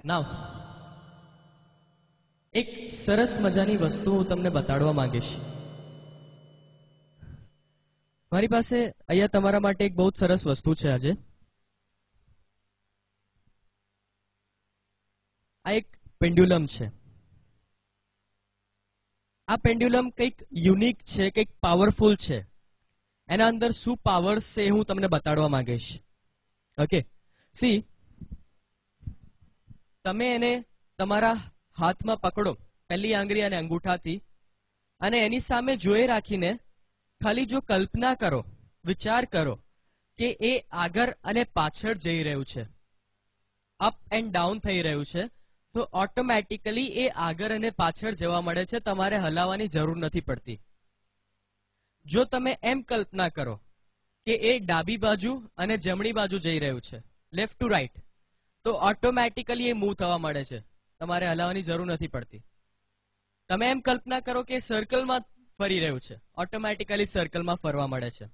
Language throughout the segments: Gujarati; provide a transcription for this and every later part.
નાવ એક સરસ મજાની વસ્તુ હું તમને બતાડવા માંગીશ. મારી પાસે અહીંયા તમારા માટે એક બહુ જ સરસ વસ્તુ છે. આજે આ એક પેન્ડ્યુલમ છે. આ પેન્ડ્યુલમ કંઈક યુનિક છે, કંઈક પાવરફુલ છે. એના અંદર શું પાવર્સ છે હું તમને બતાડવા માંગીશ. ઓકે, સી, તમે એને તમારા હાથમાં પકડો, પહેલી આંગળી અને અંગૂઠાથી, અને એની સામે જોઈ રાખીને ખાલી જો કલ્પના કરો, વિચાર કરો કે એ આગળ અને પાછળ જઈ રહ્યું છે, અપ એન્ડ ડાઉન થઈ રહ્યું છે, તો ઓટોમેટિકલી એ આગળ અને પાછળ જવા મળે છે. તમારે હલાવવાની જરૂર નથી પડતી. જો તમે એમ કલ્પના કરો કે એ ડાબી બાજુ અને જમણી બાજુ જઈ રહ્યું છે, લેફ્ટ ટુ રાઈટ, તો ઓટોમેટિકલી એ મૂવ થવા મળે છે. તમારે હલાવવાની જરૂર નથી પડતી. તમે એમ કલ્પના કરો કે સર્કલમાં ફરી રહ્યું છે, ઓટોમેટિકલી સર્કલમાં ફરવા મળે છે.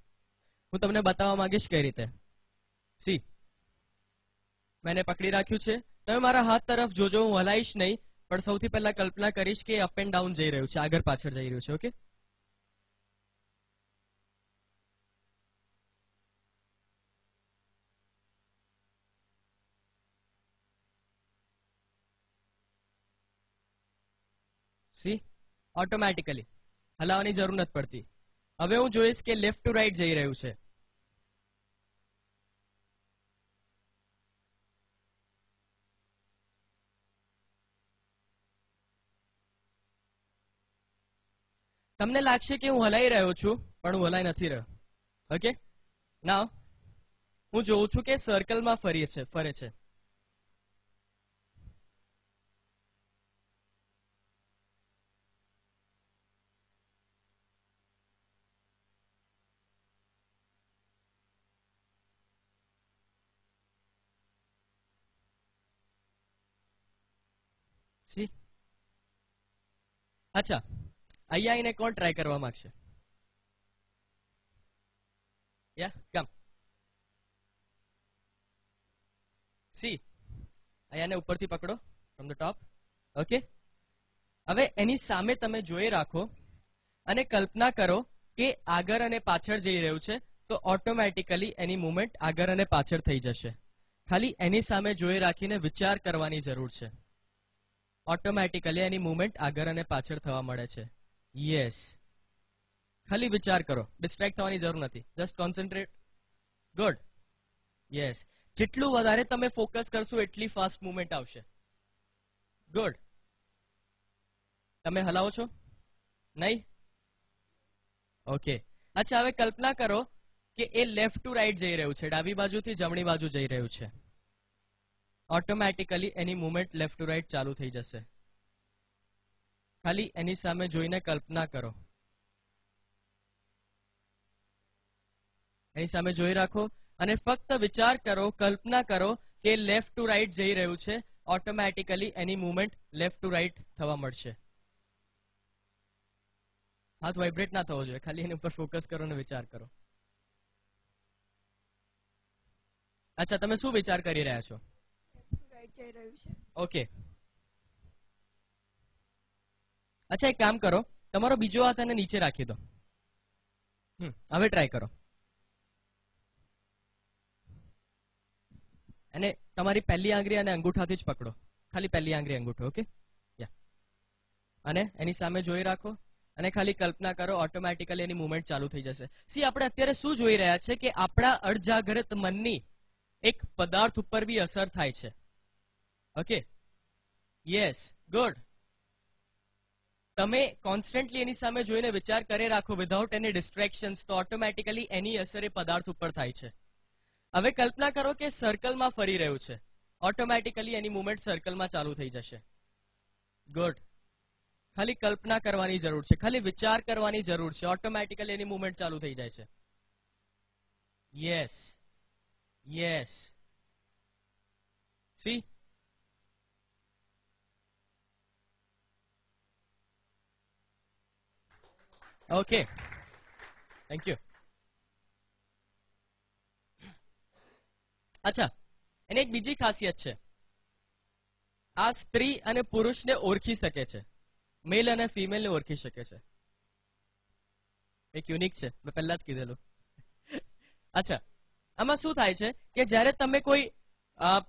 હું તમને બતાવવા માંગીશ કઈ રીતે. સી, મેં પકડી રાખ્યું છે. તમે મારા હાથ તરફ જોજો, હું હલાઈશ નહીં, પણ સૌથી પહેલા કલ્પના કરીશ કે અપ એન્ડ ડાઉન જઈ રહ્યું છે, આગળ પાછળ જઈ રહ્યું છે. ઓકે, સી, ઓટોમેટિકલી હલાવવાની જરૂર નથી પડતી. હવે હું જોઈશ કે લેફ્ટ ટુ રાઈટ જઈ રહ્યું છે. તમને લાગશે કે હું હલાઈ રહ્યો છું, પણ હું હલાઈ નથી રહ્યો. ઓકે, નાવ હું જોઉં છું કે સર્કલમાં ફરે છે. સી, અચ્છા, અહીંયા આવીને કોણ ટ્રાય કરવા માંગશે? યા કમ. સી, અહીંયાને ઉપરથી પકડો, ફ્રોમ ધ ટોપ. ઓકે, હવે એની સામે તમે જોઈ રાખો અને કલ્પના કરો કે આગળ અને પાછળ જઈ રહ્યું છે, તો ઓટોમેટિકલી એની મુવમેન્ટ આગળ અને પાછળ થઈ જશે. ખાલી એની સામે જોઈ રાખીને વિચાર કરવાની જરૂર છે. ઓટોમેટિકલી એની મુવમેન્ટ આગળ અને પાછળ થવા મળે છે. યસ, ખાલી વિચાર કરો, ડિસ્ટ્રેક્ટ થવાની જરૂર નથી, જસ્ટ કોન્સન્ટ્રેટ. ગુડ. યસ, જેટલું વધારે તમે ફોકસ કરશો એટલી ફાસ્ટ મુવમેન્ટ આવશે. ગુડ. તમે હલાવો છો? નહીં? ઓકે, અચ્છા, હવે કલ્પના કરો કે એ લેફ્ટ ટુ રાઈટ જઈ રહ્યું છે, ડાબી બાજુથી જમણી બાજુ જઈ રહ્યું છે. Automatically any movement left to right ચાલુ થઈ જશે. ખાલી એની સામે જોઈને કલ્પના કરો, એની સામે જોઈ રાખો અને ફક્ત વિચાર કરો, કલ્પના કરો કે લેફ્ટ ટુ રાઈટ જઈ રહ્યું છે. Automatically any movement left to right થવા મળશે. હાથ વાઇબ્રેટ ના થવો જોઈએ, ખાલી એની ઉપર ફોકસ કરો અને વિચાર કરો. અચ્છા, તમે શું વિચાર કરી રહ્યા છો? ઓકે, અચ્છા, એક કામ કરો, તમારો બીજો હાથ એને નીચે રાખી દો. હવે ટ્રાય કરો. અને તમારી પહેલી આંગળી અને અંગૂઠાથી જ પકડો, ખાલી પહેલી આંગળી અંગૂઠો. ઓકે, યા, અને એની સામે જોઈ રાખો અને ખાલી કલ્પના કરો, ઓટોમેટિકલી એની મુવમેન્ટ ચાલુ થઈ જશે. સી, આપણે અત્યારે શું જોઈ રહ્યા છે કે આપણા અર્ધજાગ્રત મનની એક પદાર્થ ઉપર બી અસર થાય છે. Okay, yes, good. તમે કોન્સ્ટન્ટલી એની સામે જોઈને વિચાર કરી રાખો વિધાઉટ એની ડિસ્ટ્રેક્શન્સ, તો ઓટોમેટિકલી એની અસર એ પદાર્થ ઉપર થાય છે. હવે કલ્પના કરો કે સર્કલમાં ફરી રહ્યું છે, ઓટોમેટિકલી એની મુવમેન્ટ સર્કલમાં ચાલુ થઈ જશે. ગુડ. ખાલી કલ્પના કરવાની જરૂર છે, ખાલી વિચાર કરવાની જરૂર છે, ઓટોમેટિકલી એની મુવમેન્ટ ચાલુ થઈ જાય છે. Yes, yes. C, okay, thank you. અચ્છા, એને એક બીજી ખાસિયત છે. આ સ્ત્રી અને પુરુષને ઓળખી શકે છે, મેલ અને ફિમેલને ઓળખી શકે છે. એક યુનિક છે, મેં પહેલા જ કીધેલું. અચ્છા, આમાં શું થાય છે કે જ્યારે તમે કોઈ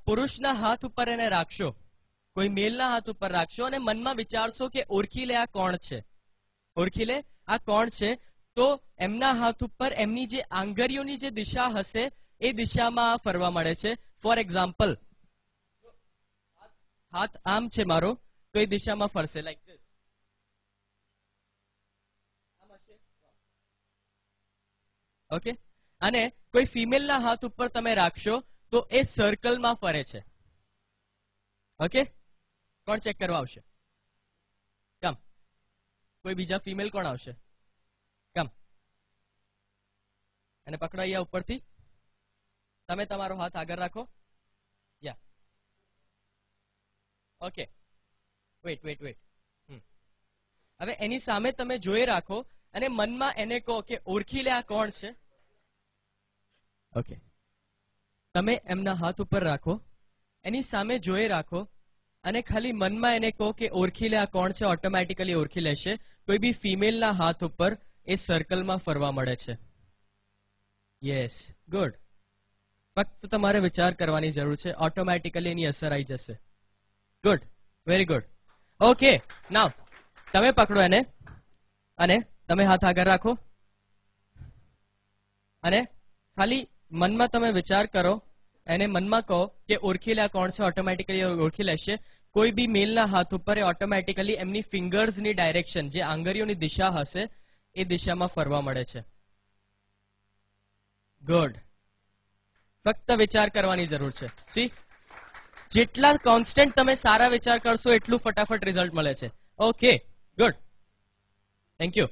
પુરુષના હાથ ઉપર એને રાખશો, કોઈ મેલના હાથ ઉપર રાખશો અને મનમાં વિચારશો કે ઓળખી લે આ કોણ છે, ઓળખી લે આ કોણ છે, તો એમના હાથ ઉપર એમની જે આંગળીઓની જે દિશા હશે એ દિશામાં ફરવા મળે છે. ફોર એક્ઝામ્પલ, હાથ આમ છે મારો, તો એ દિશામાં ફરશે, લાઈક ધીસ. ઓકે, અને કોઈ ફિમેલના હાથ ઉપર તમે રાખશો તો એ સર્કલમાં ફરે છે. ઓકે, કોણ ચેક કરવા આવશે? કમ, કોઈ બીજા ફિમેલ કોણ આવશે? કમ, અને પકડો અહીંયા ઉપરથી. તમે તમારો હાથ આગળ રાખો. યા, ઓકે, વેટ વેટ વેટ. હવે એની સામે તમે જોઈ રાખો અને મનમાં એને કહો કે ઓળખી લે આ કોણ છે. ઓકે, તમે એમના હાથ ઉપર રાખો, એની સામે જોઈ રાખો અને ખાલી મનમાં એને કહો કે ઓળખી લે આ કોણ છે. ઓટોમેટિકલી ઓળખી લેશે. કોઈ બી ફિમેલના હાથ ઉપર એ સર્કલમાં ફરવા મળે છે. Yes, good. ફક્ત તમારે વિચાર કરવાની જરૂર છે, ઓટોમેટિકલી એની અસર આવી જશે. Good, very good. ઓકે, નાવ તમે પકડો એને અને તમે હાથ આગળ રાખો અને ખાલી મનમાં તમે વિચાર કરો, એને મનમાં કહો કે ઓળખી લે આ કોણ છે. ઓટોમેટિકલી ઓળખી લેશે. કોઈ બી મેલના હાથ ઉપર એ ઓટોમેટિકલી એમની ફિંગર્સની ડાયરેક્શન, જે આંગળીઓની દિશા હશે એ દિશામાં ફરવા મળે છે. ગુડ. ફક્ત વિચાર કરવાની જરૂર છે. સી, જેટલા કોન્સ્ટન્ટ તમે સારા વિચાર કરશો એટલું ફટાફટ રિઝલ્ટ મળે છે. Okay, good, thank you.